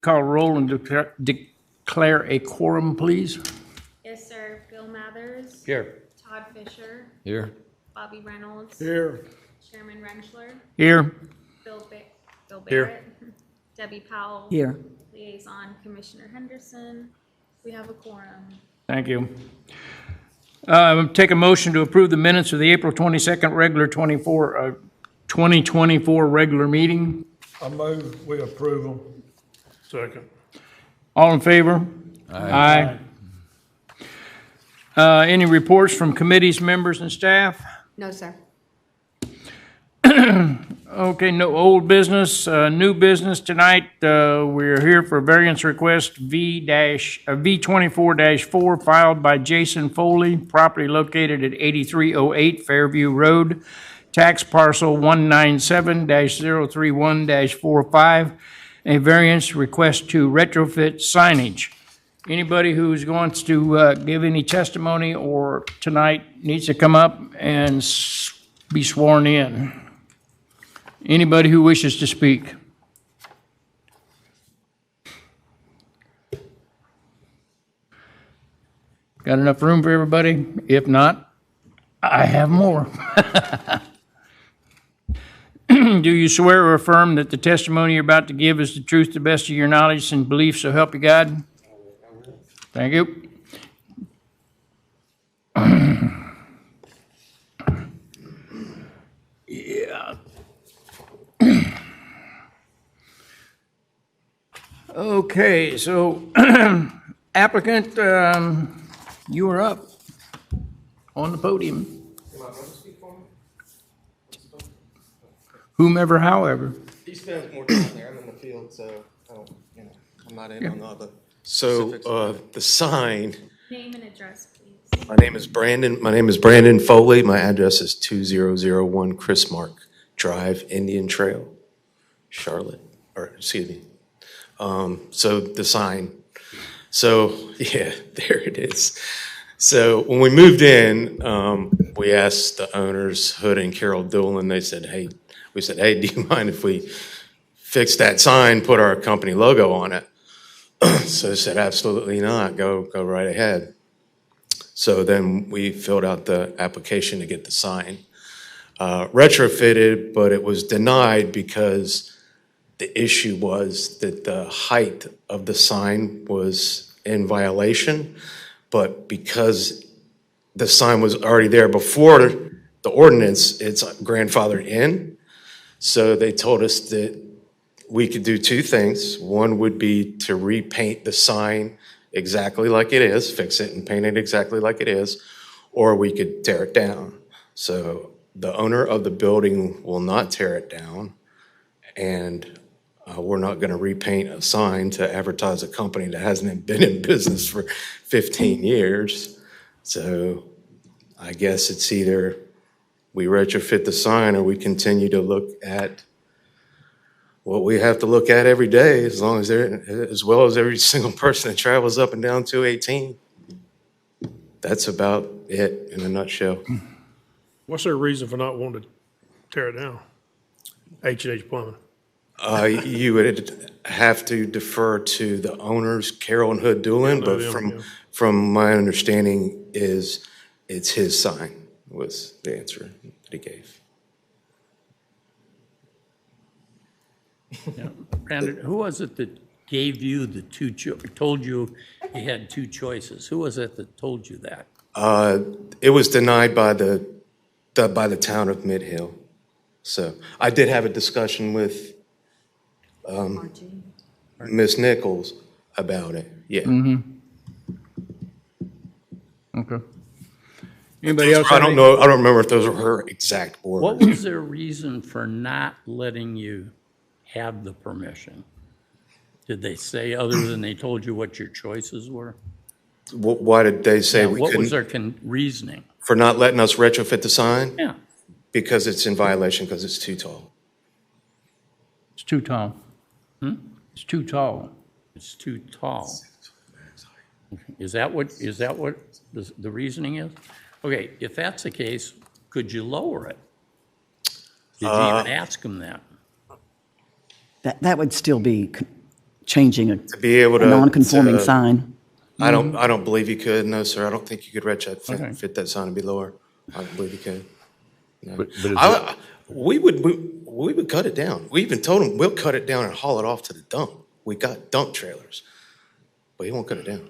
Call roll and declare a quorum, please. Yes, sir. Bill Mathers. Here. Todd Fisher. Here. Bobby Reynolds. Here. Chairman Renschler. Here. Bill Here. Barrett. Debbie Powell. Here. Liaison Commissioner Henderson. We have a quorum. Thank you. Take a motion to approve the minutes of the April 22nd regular 2024 regular meeting. I move we approve them. Second. All in favor? Aye. Any reports from committees, members, and staff? No, sir. Okay, no old business, new business tonight. We're here for variance request V24-4 filed by Jason Foley, property located at 8308 Fairview Road, tax parcel 197-031-45, a variance request to retrofit signage. Anybody who's wants to give any testimony or tonight needs to come up and be sworn in. Anybody who wishes to speak? Got enough room for everybody? If not, I have more. Do you swear or affirm that the testimony you're about to give is the truth to the best of your knowledge and belief, so help you God? Thank you. Yeah. Okay, so applicant, you are up on the podium. Whomever, however. He spends more time there. I'm in the field, so I don't, I'm not in on all the specifics. So, the sign, Name and address, please. my name is Brandon Foley. My address is 2001 Chrismark Drive, Indian Trail, Charlotte, so the sign. So, yeah, there it is. So when we moved in, we asked the owners, Hood and Carol Doolin, we said, hey, do you mind if we fix that sign, put our company logo on it? So they said, absolutely not, go right ahead. So then we filled out the application to get the sign retrofitted, but it was denied because the issue was that the height of the sign was in violation, but because the sign was already there before the ordinance, it's grandfathered in. So they told us that we could do two things. One would be to repaint the sign exactly like it is, fix it and paint it exactly like it is, or we could tear it down. So the owner of the building will not tear it down, and we're not going to repaint a sign to advertise a company that hasn't been in business for 15 years. So I guess it's either we retrofit the sign or we continue to look at what we have to look at every day, as well as every single person that travels up and down 218. That's about it in a nutshell. What's their reason for not wanting to tear it down? H&H Plumbing. You would have to defer to the owners, Carol and Hood Doolin, Yeah, but them, yeah. from my understanding is it's his sign was the answer that he gave. Brandon, who was it that gave you the told you you had two choices? Who was it that told you that? It was denied by the town of Mid Hill. So I did have a discussion with Ms. Nichols about it. Yeah. Okay. Anybody else? I don't know. I don't remember if those were her exact words. What was their reason for not letting you have the permission? Did they say, other than they told you what your choices were? Why did they say we What was couldn't? their reasoning? For not letting us retrofit the sign? Yeah. Because it's in violation, because it's too tall. It's too tall. It's too tall. It's too tall. Is that what the reasoning is? Okay, if that's the case, could you lower it? Did you even ask them that? That would still be changing a be able to. non-conforming to- sign. I don't believe you could. No, sir. I don't think you could Okay. fit that sign to be lower. I don't believe you could. No. But is it- We would cut it down. We even told him, we'll cut it down and haul it off to the dump. We got dump trailers, but he won't cut it down.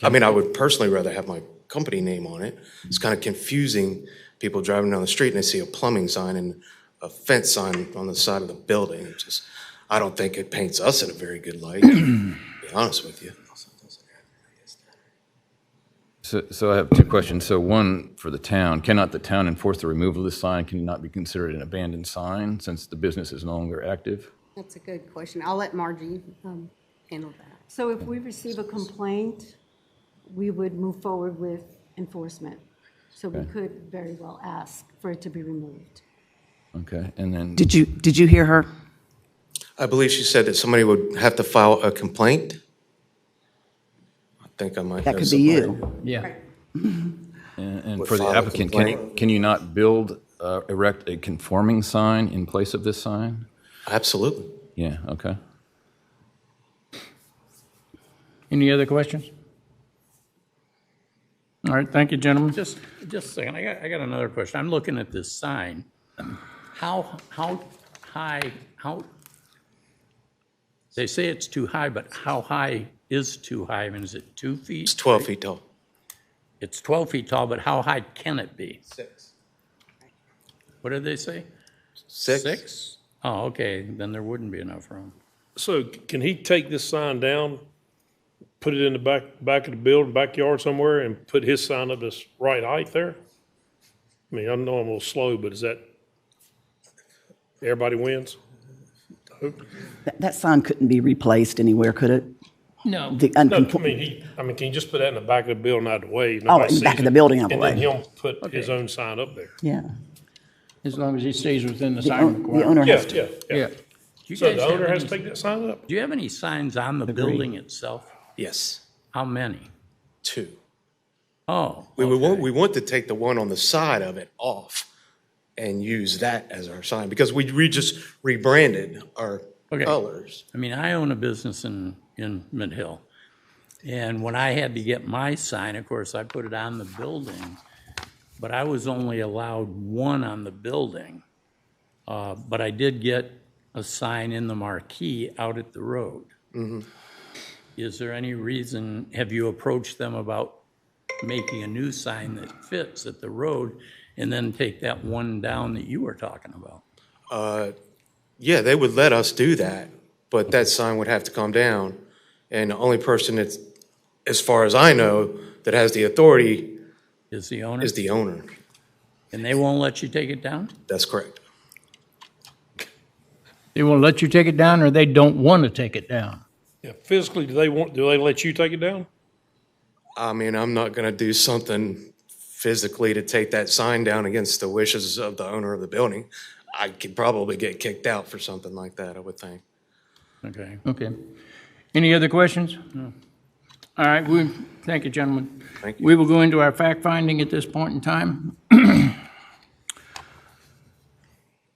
I mean, I would personally rather have my company name on it. It's kind of confusing people driving down the street and they see a plumbing sign and a fence sign on the side of the building. It's just, I don't think it paints us in a very good light, to be honest with you. So I have two questions. So one, for the town, cannot the town enforce the removal of the sign? Can it not be considered an abandoned sign since the business is no longer active? That's a good question. I'll let Margie handle that. So if we receive a complaint, we would move forward with enforcement. So we could very well ask for it to be removed. Okay, and then, Did you hear her? I believe she said that somebody would have to file a complaint. I think I might That know could be somebody. you. Yeah. and Would for the file a applicant, complaint. can you not build, erect a conforming sign in place of this sign? Absolutely. Yeah, okay. Any other questions? All right, thank you, gentlemen. Just a second, I got another question. I'm looking at this sign. How high, they say it's too high, but how high is too high? I mean, is it 2 feet? It's 12 feet tall. It's 12 feet tall, but how high can it be? 6. What did they say? 6? 6? Oh, okay, then there wouldn't be enough room. So can he take this sign down, put it in the back of the building, backyard somewhere, and put his sign up this right height there? I mean, I know I'm a little slow, but is that, everybody wins? That sign couldn't be replaced anywhere, could it? No. The No, unconform- I mean, can you just put that in the back of the building out of the way? Oh, Nobody in the back sees of the it, building out of the And then way. him put his own sign up there. Yeah. As long as he stays within the The sign own- the requirement. owner Yeah, has to. yeah, Yeah. yeah. Do you So guys the have owner has any- to take that sign up? Do you have any signs on the building itself? Yes, How many? 2. Oh, We okay. want to take the one on the side of it off and use that as our sign because we just rebranded our Okay. colors. I mean, I own a business in Mid-Hill. And when I had to get my sign, of course, I put it on the building, but I was only allowed one on the building. But I did get a sign in the marquee out at the road. Is there any reason, have you approached them about making a new sign that fits at the road and then take that one down that you were talking about? Yeah, they would let us do that, but that sign would have to come down. And the only person that's, as far as I know, that has the authority Is the owner? is the owner. And they won't let you take it down? That's correct. They won't let you take it down or they don't want to take it down? Yeah, physically, do they let you take it down? I mean, I'm not going to do something physically to take that sign down against the wishes of the owner of the building. I could probably get kicked out for something like that, I would think. Okay. Okay. Any other questions? No. All right, thank you, gentlemen. Thank you. We will go into our fact-finding at this point in time.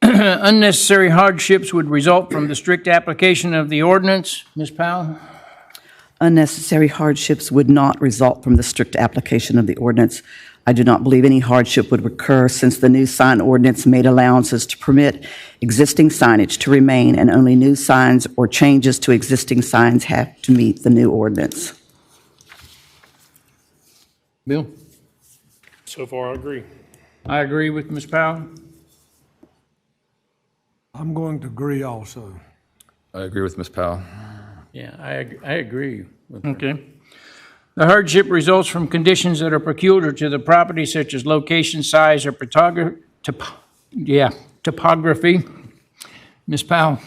Unnecessary hardships would result from the strict application of the ordinance. Ms. Powell? Unnecessary hardships would not result from the strict application of the ordinance. I do not believe any hardship would occur since the new sign ordinance made allowances to permit existing signage to remain, and only new signs or changes to existing signs have to meet the new ordinance. Bill? So far, I agree. I agree with Ms. Powell. I'm going to agree also. I agree with Ms. Powell. Yeah, I agree with her. Okay. The hardship results from conditions that are peculiar to the property, such as location, size, or topography. Ms. Powell?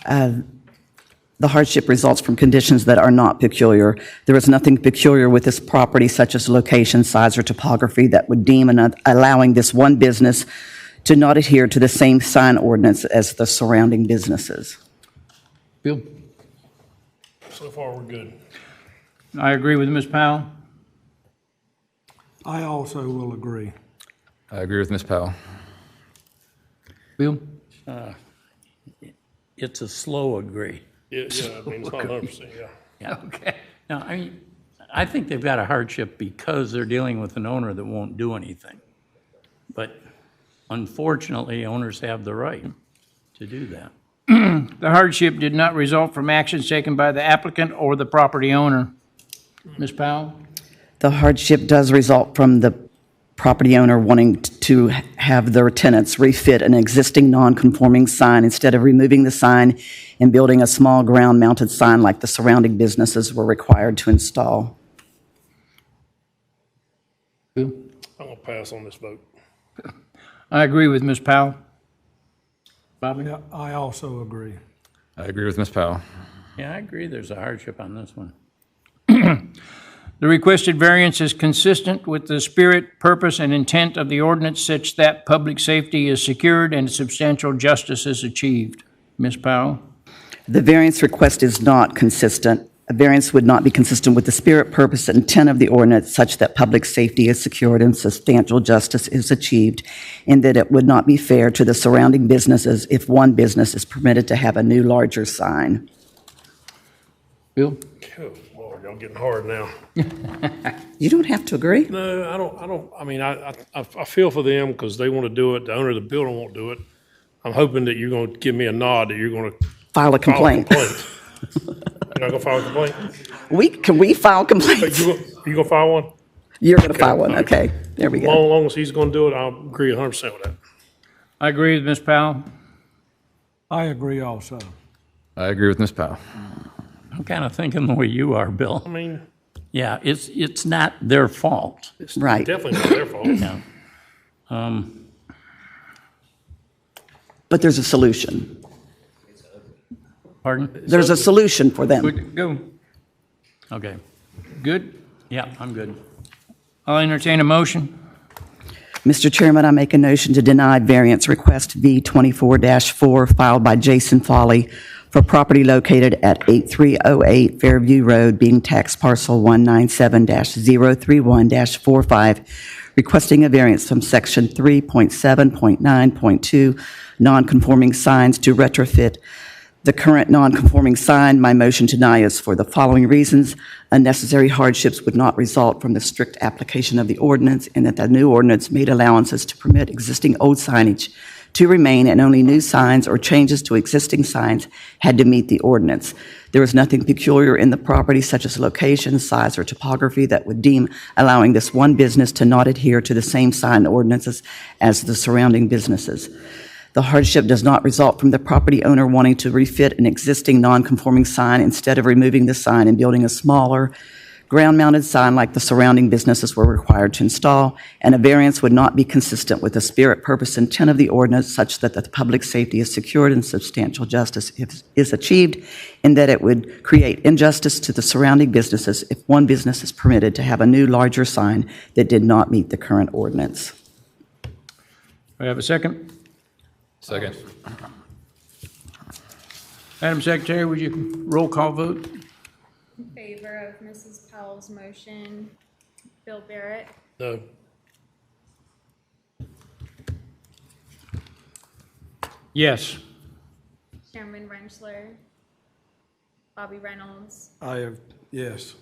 The hardship results from conditions that are not peculiar. There is nothing peculiar with this property, such as location, size, or topography, that would deem allowing this one business to not adhere to the same sign ordinance as the surrounding businesses. Bill? So far, we're good. I agree with Ms. Powell. I also will agree. I agree with Ms. Powell. Bill? It's a slow agree. Yeah, I mean, it's not 100%, yeah. Yeah. Okay. Now, I mean, I think they've got a hardship because they're dealing with an owner that won't do anything. But unfortunately, owners have the right to do that. The hardship did not result from actions taken by the applicant or the property owner. Ms. Powell? The hardship does result from the property owner wanting to have their tenants refit an existing non-conforming sign instead of removing the sign and building a small ground-mounted sign like the surrounding businesses were required to install. I'm going to pass on this vote. I agree with Ms. Powell. Bobby? Yeah, I also agree. I agree with Ms. Powell. Yeah, I agree there's a hardship on this one. The requested variance is consistent with the spirit, purpose, and intent of the ordinance such that public safety is secured and substantial justice is achieved. Ms. Powell? The variance request is not consistent. A variance would not be consistent with the spirit, purpose, and intent of the ordinance such that public safety is secured and substantial justice is achieved, in that it would not be fair to the surrounding businesses if one business is permitted to have a new, larger sign. Bill? Oh, Lord, y'all getting hard now. You don't have to agree. No, I mean, I feel for them because they want to do it. The owner of the building won't do it. I'm hoping that you're going to give me a nod that you're going to File a file a complaint. complaint. You're not going to file a complaint? Can we file complaints? You going to file one? You're going to file one, okay. There we go. Long as he's going to do it, I'll agree 100% with that. I agree with Ms. Powell. I agree also. I agree with Ms. Powell. I'm kind of thinking the way you are, Bill. I mean, Yeah, it's not their fault. it's Right. definitely not their fault. Yeah. But there's a solution. Pardon? There's a solution for them. Good, go. Okay. Good? Yeah, I'm good. I'll entertain a motion. Mr. Chairman, I make a motion to deny variance request V24-4 filed by Jason Foley for property located at 8308 Fairview Road, being tax parcel 197-031-45, requesting a variance from section 3.7.9.2, non-conforming signs to retrofit the current non-conforming sign. My motion to deny is for the following reasons. Unnecessary hardships would not result from the strict application of the ordinance, and that the new ordinance made allowances to permit existing old signage to remain, and only new signs or changes to existing signs had to meet the ordinance. There is nothing peculiar in the property, such as location, size, or topography, that would deem allowing this one business to not adhere to the same sign ordinances as the surrounding businesses. The hardship does not result from the property owner wanting to refit an existing non-conforming sign instead of removing the sign and building a smaller, ground-mounted sign like the surrounding businesses were required to install, and a variance would not be consistent with the spirit, purpose, and intent of the ordinance such that the public safety is secured and substantial justice is achieved, in that it would create injustice to the surrounding businesses if one business is permitted to have a new, larger sign that did not meet the current ordinance. Do I have a second? Second. Madam Secretary, would you roll call vote? In favor of Mrs. Powell's motion, Bill Barrett, No. Yes. Chairman Rentschler, Bobby Reynolds, Yes.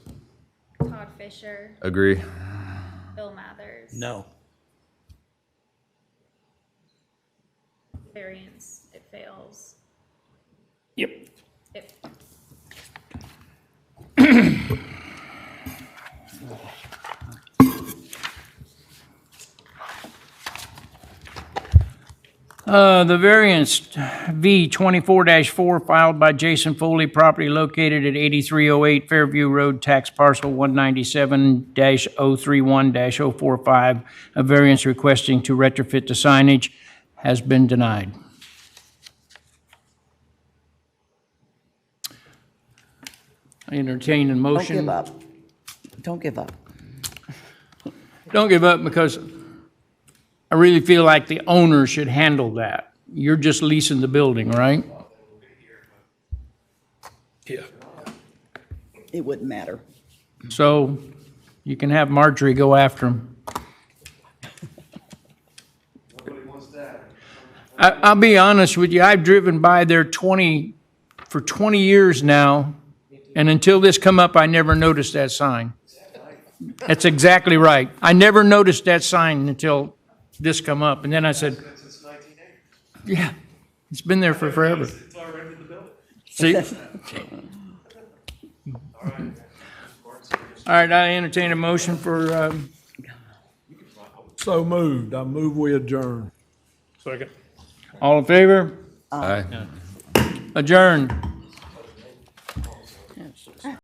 Todd Fisher, Agree. Bill Mathers. No. Variance, it fails. Yep. It The variance V 24-4 filed by Jason Foley, property located at 8308 Fairview Road, tax parcel 197-031-045, a variance requesting to retrofit the signage, has been denied. I entertain a Don't motion. give up. Don't give up. Don't give up, because I really feel like the owner should handle that. You're just leasing the building, right? Yeah. It wouldn't matter. So you can have Marjorie go after him. I'll be honest with you, I've driven by there for for 20 years now, and until this come up, I never noticed that sign. That's exactly right. I never noticed that sign until this come up, and then I said, yeah, it's been there for forever. It's already in the building. See? All right, I entertain a motion for, So moved. I move we adjourn. Second. all in favor? Aye. Adjourned.